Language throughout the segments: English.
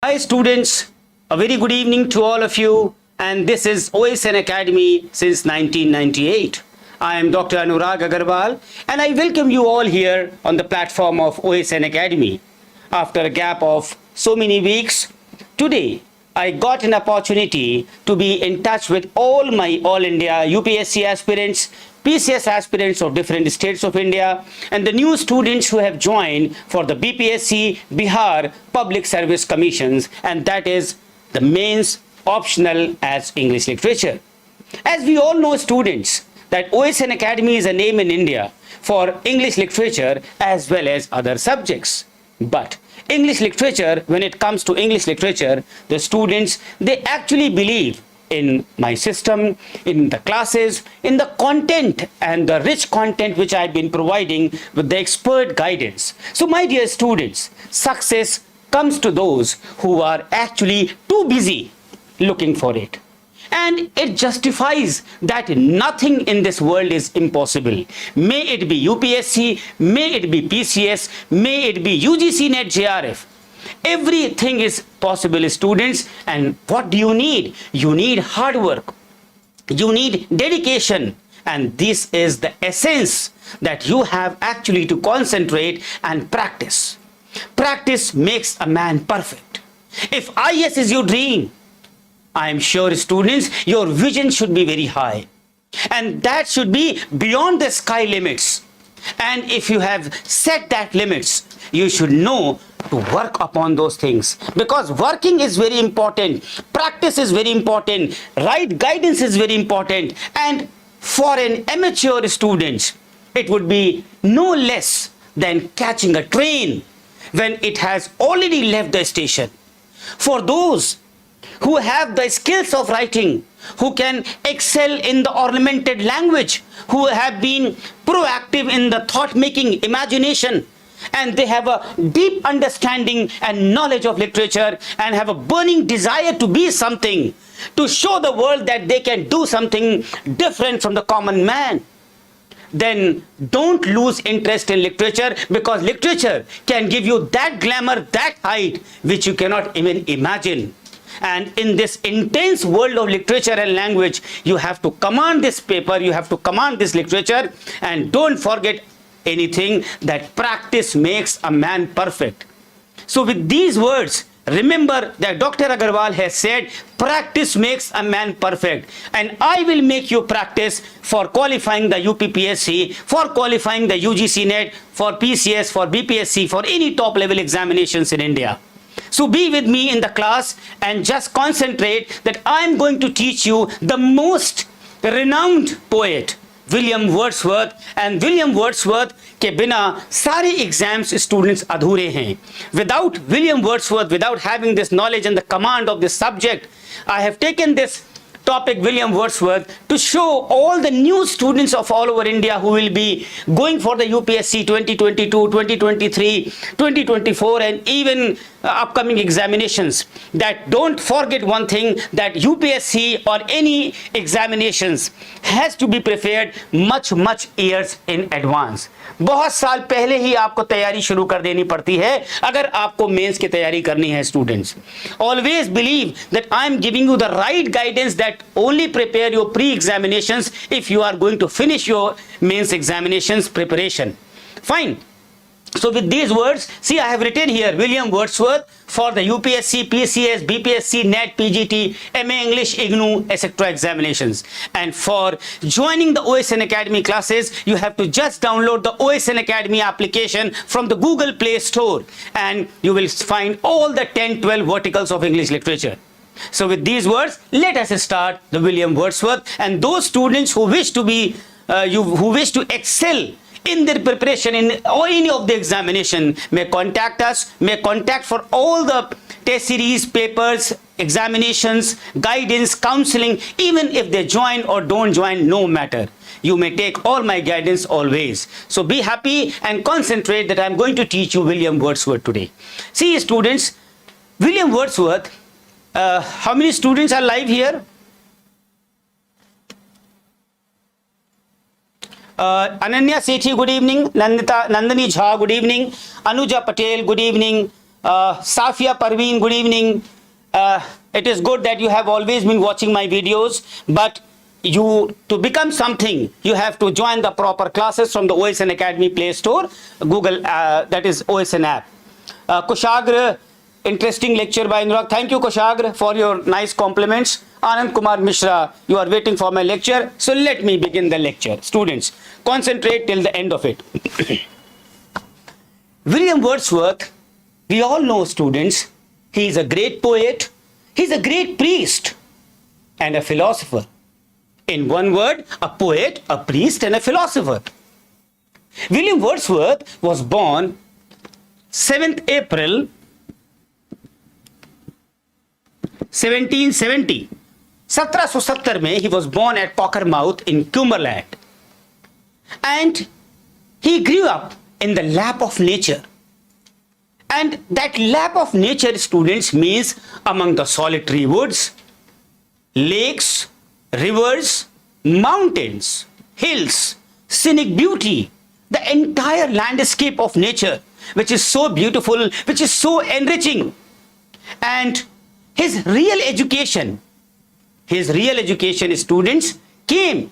Hi students, a very good evening to all of you, and this is OSN Academy since 1998. I am Dr. Anurag Agarwal and I welcome you all here on the platform of OSN Academy. After a gap of so many weeks, today I got an opportunity to be in touch with all my All India UPSC aspirants, PCS aspirants of different states of India, and the new students who have joined for the BPSC Bihar Public Service Commissions, and that is the mains optional as English literature. As we all know, students, that OSN Academy is a name in India for English literature as well as other subjects. But English literature, when it comes to English literature, the students, they actually believe in my system, in the classes, in the content and the rich content which I've been providing with the expert guidance. So my dear students, success comes to those who are actually too busy looking for it. And it justifies that nothing in this world is impossible. May it be UPSC, may it be PCS, may it be UGC NET JRF. Everything is possible, students. And what do you need? You need hard work. You need dedication. And this is the essence that you have actually to concentrate and practice. Practice makes a man perfect. If IS is your dream, I am sure, students, your vision should be very high. And that should be beyond the sky limits. And if you have set that limits, you should know to work upon those things. Because working is very important. Practice is very important. Right guidance is very important. And for an amateur student, it would be no less than catching a train when it has already left the station. For those who have the skills of writing, who can excel in the ornamented language, who have been proactive in the thought-making imagination, and they have a deep understanding and knowledge of literature and have a burning desire to be something, to show the world that they can do something different from the common man, then don't lose interest in literature, because literature can give you that glamour, that height, which you cannot even imagine. And in this intense world of literature and language, you have to command this paper, you have to command this literature, and don't forget anything, that practice makes a man perfect. So with these words, remember that Dr. Agarwal has said, practice makes a man perfect. And I will make you practice for qualifying the UPPSC, for qualifying the UGC NET, for PCS, for BPSC, for any top level examinations in India. So be with me in the class and just concentrate that I am going to teach you the most renowned poet, William Wordsworth. And William Wordsworth के बिना सारे exams students अधूरे हैं. Without William Wordsworth, without having this knowledge and the command of this subject, I have taken this topic, William Wordsworth, to show all the new students of all over India who will be going for the UPSC 2022, 2023, 2024 and even upcoming examinations, that don't forget one thing, that UPSC or any examinations has to be prepared much years in advance. बहुत साल पहले ही आपको तैयारी शुरू कर देनी पड़ती है अगर आपको मेंस की तैयारी करनी है. Students, always believe that I am giving you the right guidance, that only prepare your pre-examinations if you are going to finish your mains examinations preparation. Fine. So with these words, see, I have written here William Wordsworth for the UPSC, PCS, BPSC, NET, PGT, MA English, IGNOU, etc. examinations. And for joining the OSN Academy classes, you have to just download the OSN Academy application from the Google Play Store, and you will find all the 10-12 verticals of English literature. So with these words, let us start the William Wordsworth. And those students who wish to be, who wish to excel in their preparation in any of the examination may contact us, may contact for all the test series, papers, examinations, guidance, counseling. Even if they join or don't join, no matter. You may take all my guidance always. So be happy and concentrate that I'm going to teach you William Wordsworth today. See, students, William Wordsworth, how many students are live here? Ananya Sethi, good evening. Nandini Jha, good evening. Anuja Patel, good evening. Safia Parveen, good evening. It is good that you have always been watching my videos, but to become something, you have to join the proper classes from the OSN Academy Play Store, Google, that is OSN app. Kushagra, interesting lecture by Anurag. Thank you, Kushagra, for your nice compliments. Anand Kumar Mishra, you are waiting for my lecture. So let me begin the lecture. Students, concentrate till the end of it. William Wordsworth, we all know, students, he is a great poet, he is a great priest and a philosopher. In one word, a poet, a priest and a philosopher. William Wordsworth was born 7th April 1770. 1770 में he was born at Cockermouth in Cumberland. And he grew up in the lap of nature. And that lap of nature, students, means among the solitary woods, lakes, rivers, mountains, hills, scenic beauty, the entire landscape of nature, which is so beautiful, which is so enriching. And his real education, students, came.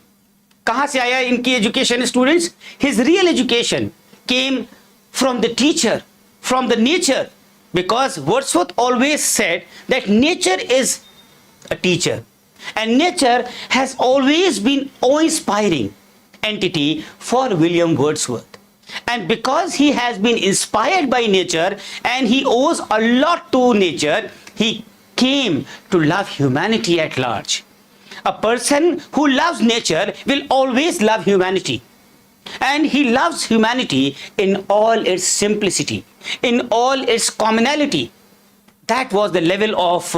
कहाँ से आया इनकी education, students? His real education came from the teacher, from the nature, because Wordsworth always said that nature is a teacher. And nature has always been awe-inspiring entity for William Wordsworth. And because he has been inspired by nature and he owes a lot to nature, he came to love humanity at large. A person who loves nature will always love humanity. And he loves humanity in all its simplicity, in all its commonality. That was the level of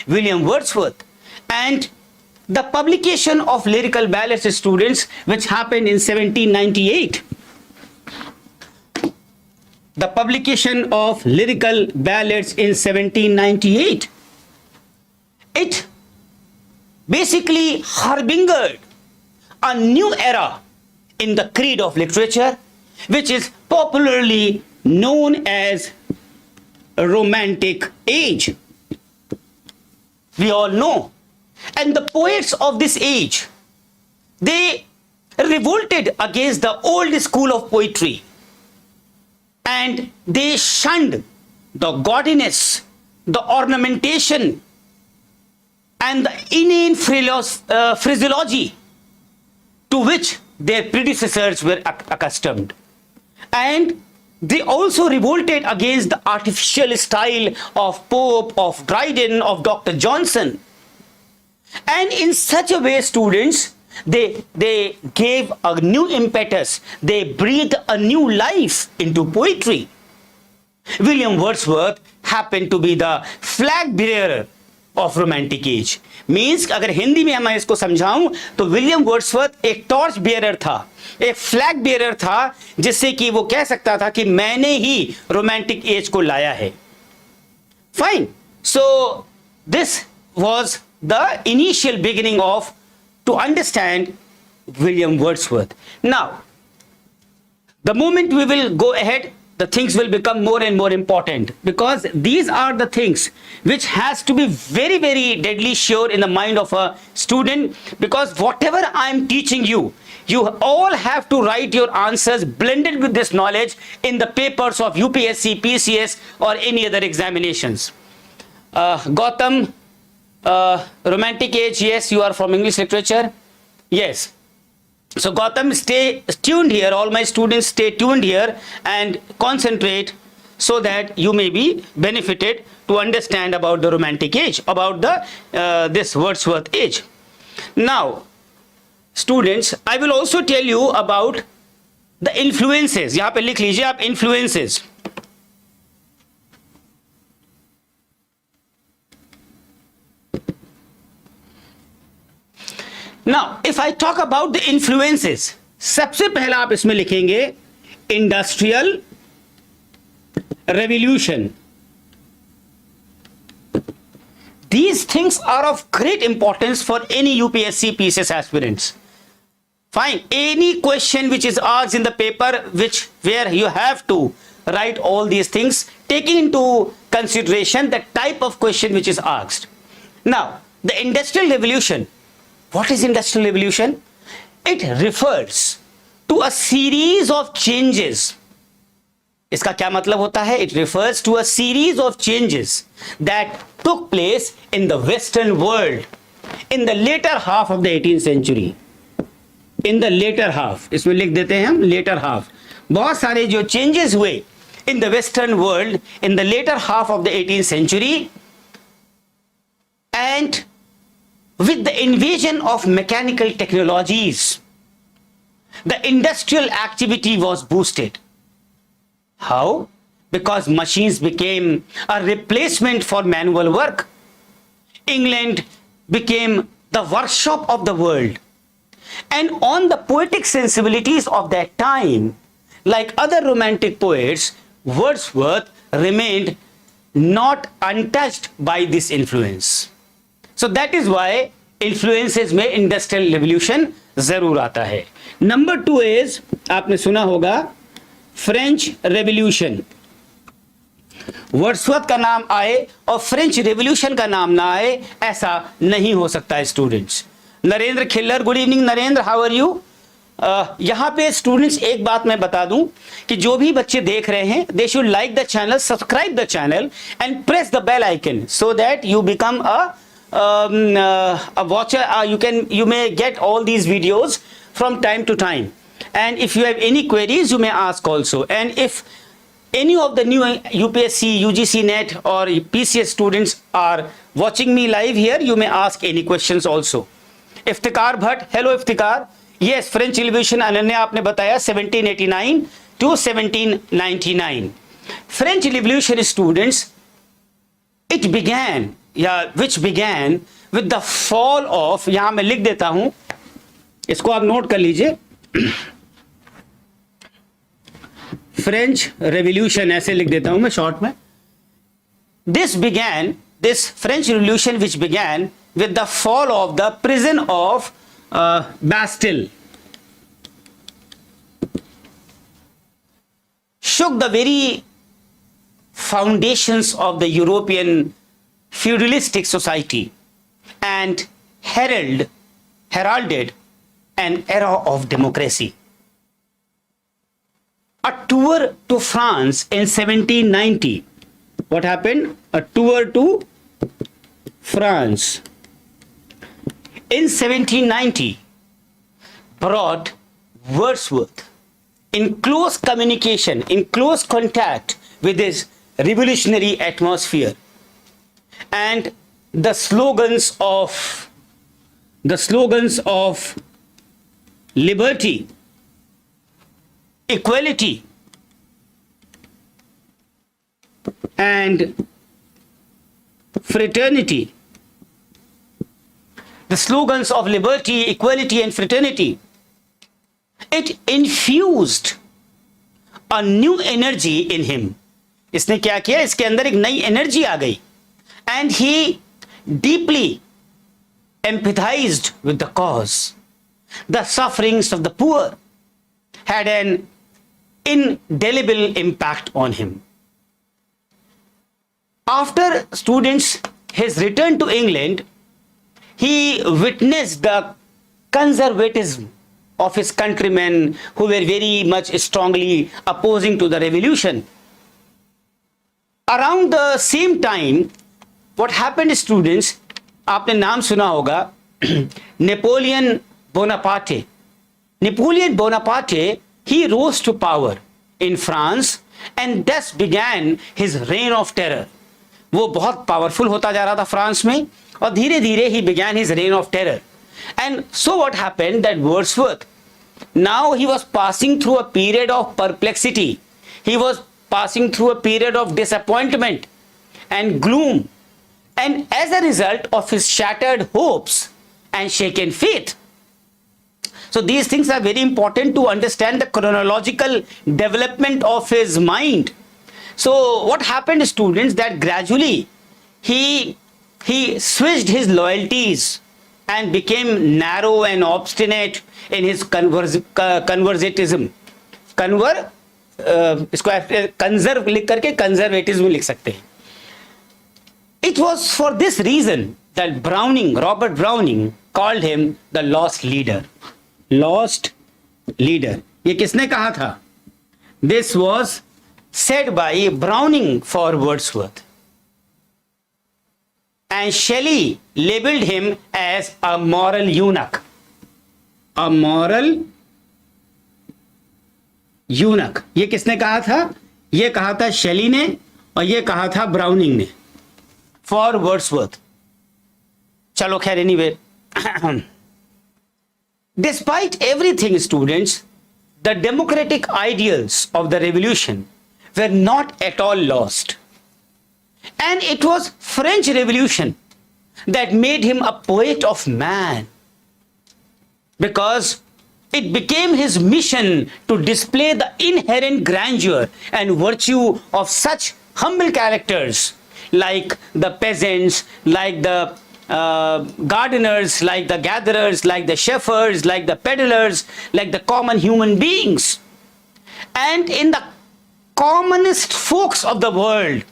William Wordsworth. And the publication of lyrical ballads, students, which happened in 1798. The publication of lyrical ballads in 1798. It basically harbingered a new era in the creed of literature, which is popularly known as a Romantic Age. We all know. And the poets of this age, they revolted against the old school of poetry. And they shunned the gaudiness, the ornamentation, and the inane phraseology to which their predecessors were accustomed. And they also revolted against the artificial style of Pope, of Dryden, of Dr. Johnson. And in such a way, students, they gave a new impetus. They breathed a new life into poetry. William Wordsworth happened to be the flag bearer of Romantic Age. Means अगर हिंदी में मैं इसको समझाऊं तो William Wordsworth एक torch bearer था, एक flag bearer था, जिससे कि वो कह सकता था कि मैंने ही रोमांटिक एज को लाया है. Fine. So this was the initial beginning of to understand William Wordsworth. Now, the moment we will go ahead, the things will become more and more important, because these are the things which has to be very, very deadly sure in the mind of a student, because whatever I am teaching you, you all have to write your answers blended with this knowledge in the papers of UPSC, PCS or any other examinations. Gautam, Romantic Age, yes, you are from English literature. Yes. So Gautam, stay tuned here. All my students stay tuned here and concentrate so that you may be benefited to understand about the Romantic Age, about the this Wordsworth age. Now, students, I will also tell you about the influences. यहाँ पे लिख लीजिए आप influences. Now, if I talk about the influences, सबसे पहला आप इसमें लिखेंगे Industrial Revolution. These things are of great importance for any UPSC PCS aspirants. Fine. Any question which is asked in the paper, where you have to write all these things, taking into consideration the type of question which is asked. Now, the Industrial Revolution. What is Industrial Revolution? It refers to a series of changes. इसका क्या मतलब होता है? It refers to a series of changes that took place in the Western world in the later half of the 18th century. In the later half, इसमें लिख देते हैं हम later half. बहुत सारे जो changes हुए in the Western world in the later half of the 18th century, and with the invasion of mechanical technologies, the industrial activity was boosted. How? Because machines became a replacement for manual work. England became the workshop of the world. And on the poetic sensibilities of that time, like other romantic poets, Wordsworth remained not untouched by this influence. So that is why influences में industrial revolution जरूर आता है. Number 2 is, आपने सुना होगा, French revolution. Wordsworth का नाम आए और फ्रेंच रेवोल्यूशन का नाम ना आए, ऐसा नहीं हो सकता है students. Narendra Khillar, good evening Narendra, how are you? यहाँ पे स्टूडेंट्स एक बात मैं बता दूं कि जो भी बच्चे देख रहे हैं, they should like the channel, subscribe the channel and press the bell icon so that you become a watcher. You may get all these videos from time to time, and if you have any queries you may ask also. And if any of the new UPSC, UGC net or PCS students are watching me live here, you may ask any questions also. Iftikhar Bhatt, hello Iftikhar. Yes, French Revolution Ananya आपने बताया 1789 to 1799. French Revolution students, it began, which began with the fall of, यहां मैं लिख देता हूं, इसको आप note कर लीजिए, फ्रेंच रेवोल्यूशन ऐसे लिख देता हूं मैं शॉर्ट में. This French Revolution which began with the fall of the prison of Bastille shook the very foundations of the European feudalistic society and heralded an era of democracy. A tour to France in 1790. What happened? A tour to France in 1790 brought Wordsworth in close communication, in close contact with his revolutionary atmosphere, and the slogans of liberty, equality, and fraternity. The slogans of liberty, equality, and fraternity, it infused a new energy in him. इसने क्या किया? इसके अंदर एक नई energy आ गई. And he deeply empathized with the cause. The sufferings of the poor had an indelible impact on him. After students, his return to England, he witnessed the conservatism of his countrymen who were very much strongly opposing to the revolution. Around the same time, what happened, students, आपने नाम सुना होगा, Napoleon Bonaparte. Napoleon Bonaparte, he rose to power in France and thus began his reign of terror. वो बहुत powerful होता जा रहा था फ्रांस में और धीरे धीरे he began his reign of terror. And so what happened that Wordsworth, now he was passing through a period of perplexity. He was passing through a period of disappointment and gloom. And as a result of his shattered hopes and shaken faith. So these things are very important to understand the chronological development of his mind. So what happened, students, that gradually he switched his loyalties and became narrow and obstinate in his conservatism. इसको conserve लिख करके conservatism लिख सकते हैं. It was for this reason that Robert Browning, called him the lost leader. Lost leader. ये किसने कहा था? This was said by Browning for Wordsworth. And Shelley labeled him as a moral eunuch. A moral eunuch. ये किसने कहा था? ये कहा था शेली ने और ये कहा था ब्राउनिंग ने फॉर वर्ड्सवर्थ. चलो खैर, anyway, despite everything, students, the democratic ideals of the revolution were not at all lost. And it was French Revolution that made him a poet of man, because it became his mission to display the inherent grandeur and virtue of such humble characters like the peasants, like the gardeners, like the gatherers, like the shepherds, like the peddlers, like the common human beings. And in the commonest folks of the world,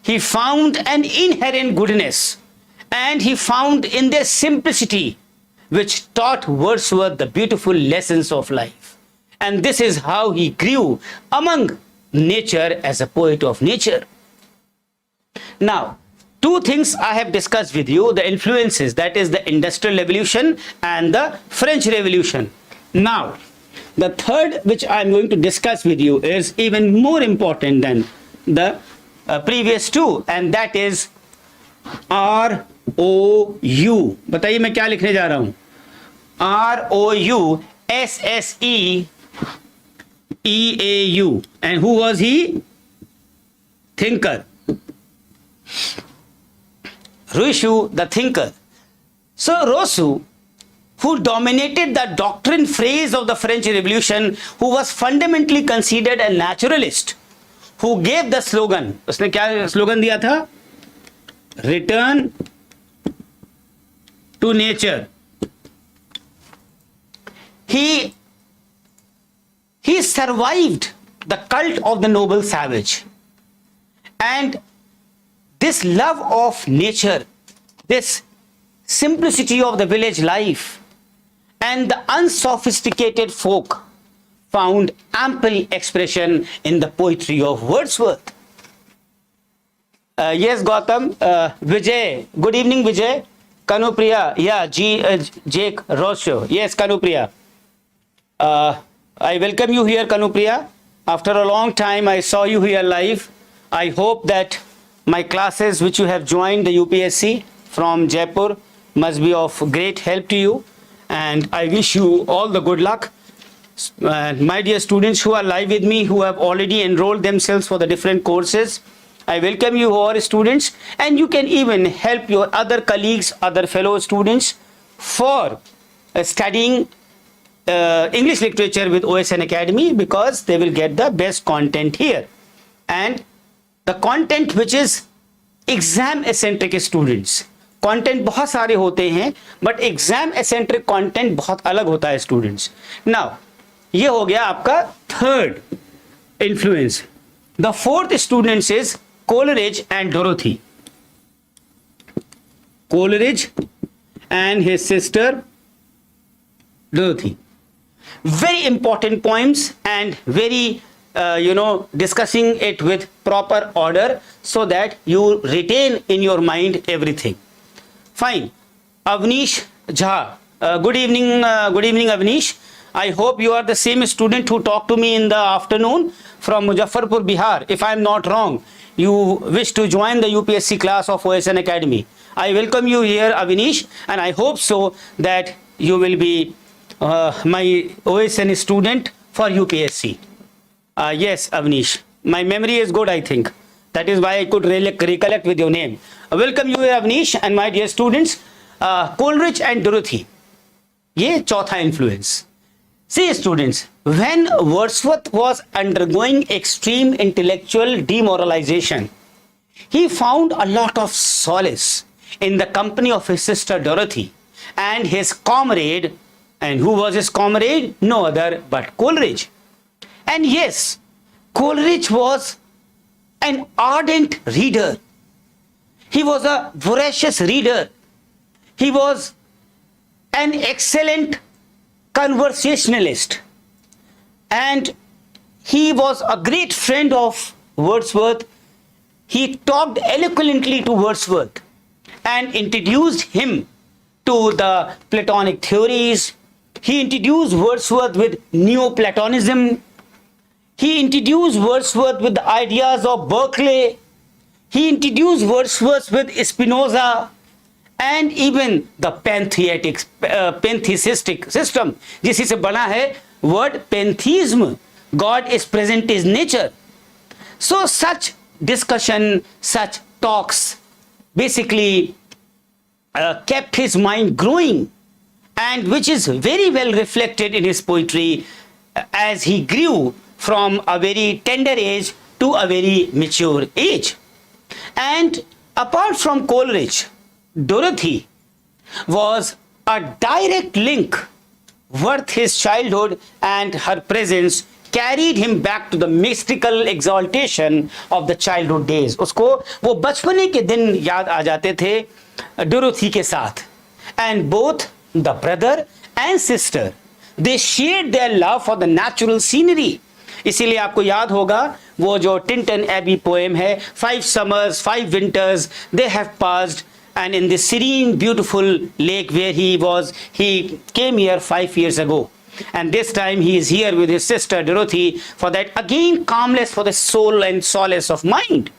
he found an inherent goodness, and he found in their simplicity, which taught Wordsworth the beautiful lessons of life. And this is how he grew among nature as a poet of nature. Now, two things I have discussed with you, the influences, that is the Industrial Revolution and the French Revolution. Now, the third which I am going to discuss with you is even more important than the previous two, and that is ROU. बताइए मैं क्या लिखने जा रहा हूं? ROU, SSEEAU. And who was he? Thinker. Rousseau, the thinker. So Rousseau, who dominated the doctrine phrase of the French Revolution, who was fundamentally considered a naturalist, who gave the slogan, उसने क्या slogan दिया था? Return to nature. He survived the cult of the noble savage, and this love of nature, this simplicity of the village life, and the unsophisticated folk found ample expression in the poetry of Wordsworth. Yes, Gautam, Vijay, good evening, Vijay. Kanupriya, yeah, Jake Rossio, yes, Kanupriya. I welcome you here, Kanupriya. After a long time, I saw you here live. I hope that my classes which you have joined the UPSC from Jaipur must be of great help to you, and I wish you all the good luck. My dear students who are live with me, who have already enrolled themselves for the different courses, I welcome you all students, and you can even help your other colleagues, other fellow students for studying English literature with OSN Academy, because they will get the best content here, and the content which is exam eccentric students. Content बहुत सारे होते हैं, but exam eccentric content बहुत अलग होता है students. Now, ये हो गया आपका third influence. The fourth students is Coleridge and Dorothy. Coleridge and his sister Dorothy. Very important poems, and very discussing it with proper order so that you retain in your mind everything. Fine. Avnish Jha. Good evening, Avnish. I hope you are the same student who talked to me in the afternoon from Muzaffarpur, Bihar. If I am not wrong, you wish to join the UPSC class of OSN Academy. I welcome you here, Avnish, and I hope so that you will be my OSN student for UPSC. Yes, Avnish. My memory is good, I think. That is why I could recollect with your name. Welcome you, Avnish, and my dear students. Coleridge and Dorothy. ये चौथा influence. See, students, when Wordsworth was undergoing extreme intellectual demoralization, he found a lot of solace in the company of his sister Dorothy and his comrade. And who was his comrade? No other but Coleridge. And yes, Coleridge was an ardent reader. He was a voracious reader. He was an excellent conversationalist. And he was a great friend of Wordsworth. He talked eloquently to Wordsworth and introduced him to the Platonic theories. He introduced Wordsworth with Neoplatonism. He introduced Wordsworth with the ideas of Berkeley. He introduced Wordsworth with Spinoza and even the pantheistic system. जिसी से बना है word pantheism. God is present in nature. So such discussion, such talks basically kept his mind growing, and which is very well reflected in his poetry as he grew from a very tender age to a very mature age. And apart from Coleridge, Dorothy was a direct link worth his childhood, and her presence carried him back to the mystical exaltation of the childhood days. उसको वो बचपने के दिन याद आ जाते थे Dorothy के साथ. And both the brother and sister, they shared their love for the natural scenery. इसीलिए आपको याद होगा वो जो टिंटन एबी पोएम है, 5 summers, 5 winters they have passed, and in this serene beautiful lake where he came here 5 years ago. And this time he is here with his sister Dorothy for that again calmness for the soul and solace of mind.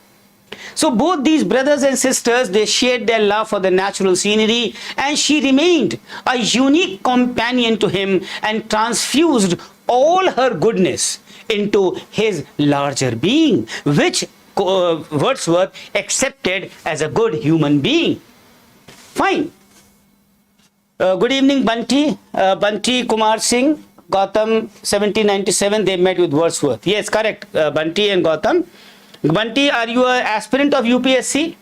So both these brothers and sisters, they shared their love for the natural scenery, and she remained a unique companion to him and transfused all her goodness into his larger being, which Wordsworth accepted as a good human being. Fine. Good evening, Bunty. Bunty Kumar Singh, Gautam, 1797, they met with Wordsworth. Yes, correct. Bunty and Gautam. Bunty, are you an aspirant of UPSC?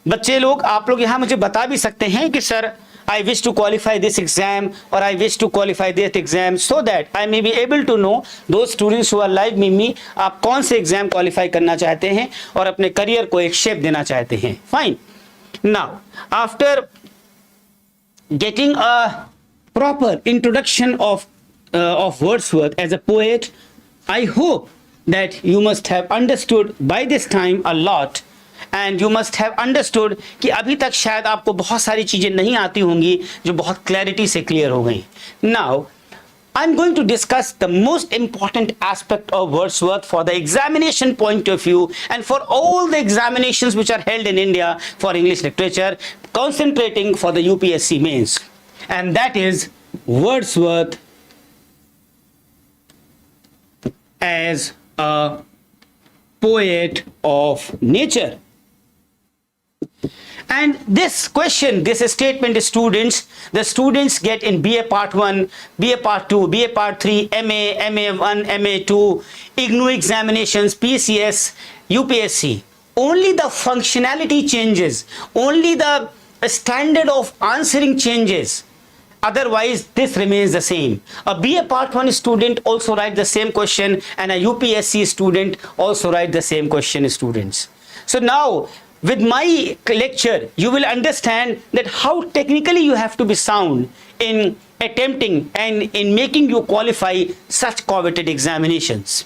बच्चे लोग, आप लोग यहाँ मुझे बता भी सकते हैं कि sir, I wish to qualify this exam or I wish to qualify that exam, so that I may be able to know those students who are like me, आप कौन से exam qualify करना चाहते हैं और अपने career को एक shape देना चाहते हैं. Fine. Now, after getting a proper introduction of Wordsworth as a poet, I hope that you must have understood by this time a lot, and you must have understood कि अभी तक शायद आपको बहुत सारी चीजें नहीं आती होंगी जो बहुत clarity से clear हो गई. Now, I'm going to discuss the most important aspect of Wordsworth for the examination point of view and for all the examinations which are held in India for English literature, concentrating for the UPSC Mains. And that is Wordsworth as a poet of nature. And this question, this statement, the students get in BA Part 1, BA Part 2, BA Part 3, MA, MA1, MA2, IGNOU examinations, PCS, UPSC. Only the functionality changes, only the standard of answering changes. Otherwise, this remains the same. A BA Part 1 student also write the same question, and a UPSC student also write the same question, students. So now, with my lecture, you will understand that how technically you have to be sound in attempting and in making you qualify such coveted examinations.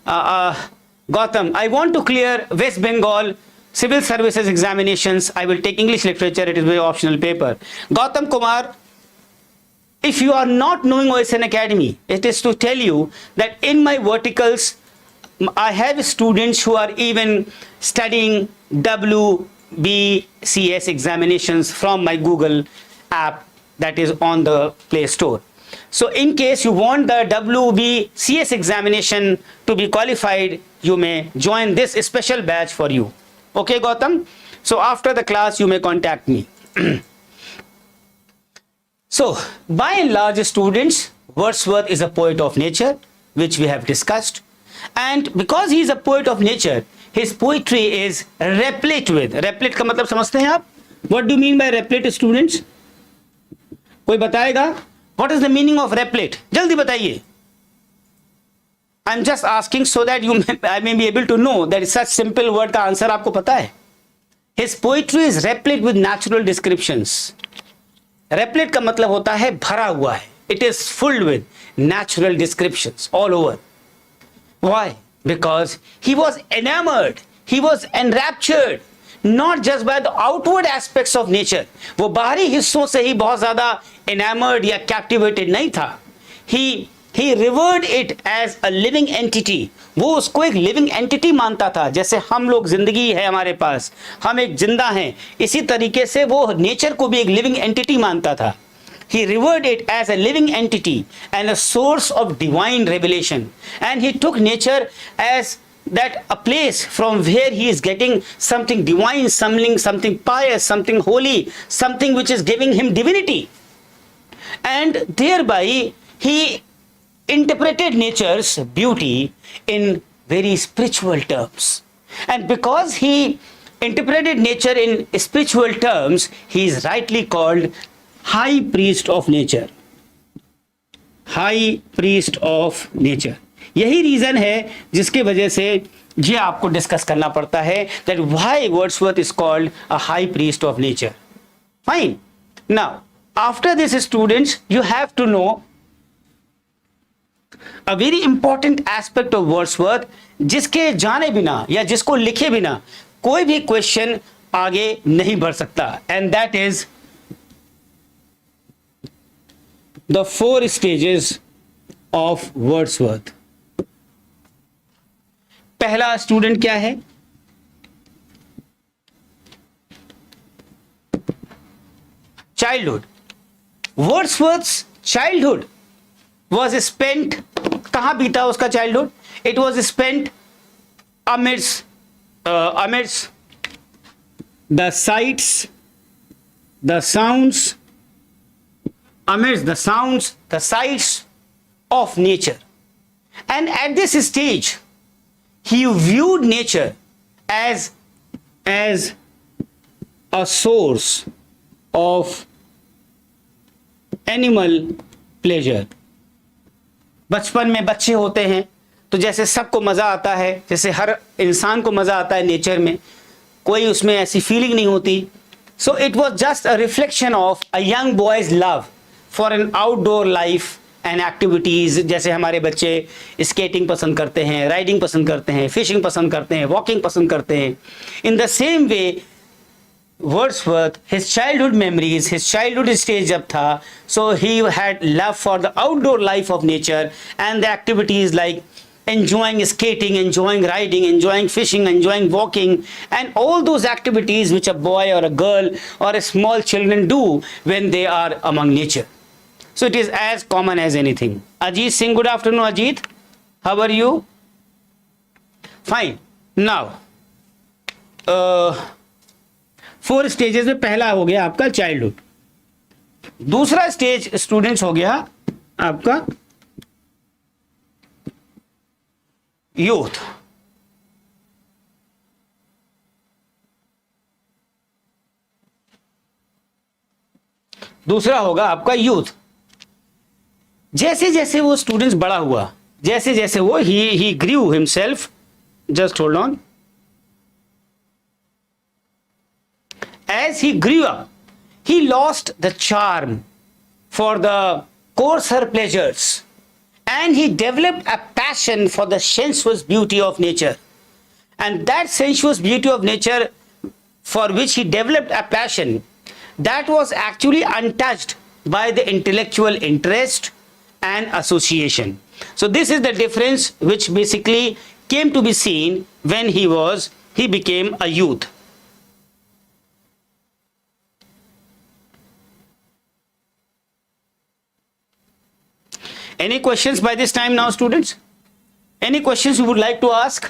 Gautam, I want to clear West Bengal Civil Services examinations. I will take English literature, it is my optional paper. Gautam Kumar, if you are not knowing OSN Academy, it is to tell you that in my verticals, I have students who are even studying WBCS examinations from my Google app that is on the Play Store. So in case you want the WBCS examination to be qualified, you may join this special batch for you. Okay, Gautam? So after the class, you may contact me. So by and large, students, Wordsworth is a poet of nature, which we have discussed. And because he is a poet of nature, his poetry is replete with. Replete का मतलब समझते हैं आप? What do you mean by replete, students? कोई बताएगा? What is the meaning of replete? जल्दी बताइए. I'm just asking so that I may be able to know that such simple word का आंसर आपको पता है. His poetry is replete with natural descriptions. Replete का मतलब होता है भरा हुआ है. It is filled with natural descriptions all over. Why? Because he was enamored, he was enraptured, not just by the outward aspects of nature. वो बाहरी हिस्सों से ही बहुत ज़्यादा enamored या captivated नहीं था. He revered it as a living entity. वो उसको एक living entity मानता था. जैसे हम लोग जिंदगी है हमारे पास, हम एक जिंदा हैं, इसी तरीके से वो नेचर को भी एक living entity मानता था. He revered it as a living entity and a source of divine revelation. And he took nature as that a place from where he is getting something divine, something pious, something holy, something which is giving him divinity. And thereby he interpreted nature's beauty in very spiritual terms. And because he interpreted nature in spiritual terms, he is rightly called High Priest of Nature. High Priest of Nature. यही reason है जिसके वजह से ये आपको discuss करना पड़ता है that why Wordsworth is called a high priest of nature. Fine. Now, after this, students, you have to know a very important aspect of Wordsworth, जिसके जाने बिना या जिसको लिखे बिना कोई भी क्वेश्चन आगे नहीं बढ़ सकता, and that is the 4 stages of Wordsworth. पहला स्टूडेंट क्या है? Childhood. Wordsworth's childhood was spent, कहाँ बीता उसका childhood? It was spent amidst the sights, the sounds, amidst the sounds, the sights of nature. And at this stage, he viewed nature as a source of animal pleasure. बचपन में बच्चे होते हैं तो जैसे सबको मज़ा आता है, जैसे हर इंसान को मज़ा आता है नेचर में, कोई उसमें ऐसी फीलिंग नहीं होती. So it was just a reflection of a young boys love for an outdoor life and activities. जैसे हमारे बच्चे स्केटिंग पसंद करते हैं, राइडिंग पसंद करते हैं, फिशिंग पसंद करते हैं, वॉकिंग पसंद करते हैं. In the same way Wordsworth, his childhood memories, his childhood stage जब था, so he had love for the outdoor life of nature and the activities like enjoying skating, enjoying riding, enjoying fishing, enjoying walking, and all those activities which a boy or a girl or a small children do when they are among nature. So it is as common as anything. Ajit Singh, good afternoon, Ajit. How are you? Fine. Now, 4 stages में पहला हो गया आपका childhood. दूसरा stage students हो गया आपका youth. दूसरा होगा आपका यूथ. जैसे जैसे वो स्टूडेंट्स बड़ा हुआ, जैसे जैसे वो he grew himself. Just hold on. As he grew up, he lost the charm for the coarser pleasures and he developed a passion for the sensuous beauty of nature. And that sensuous beauty of nature for which he developed a passion, that was actually untouched by the intellectual interest and association. So this is the difference which basically came to be seen when he became a youth. Any questions by this time now, students? Any questions you would like to ask?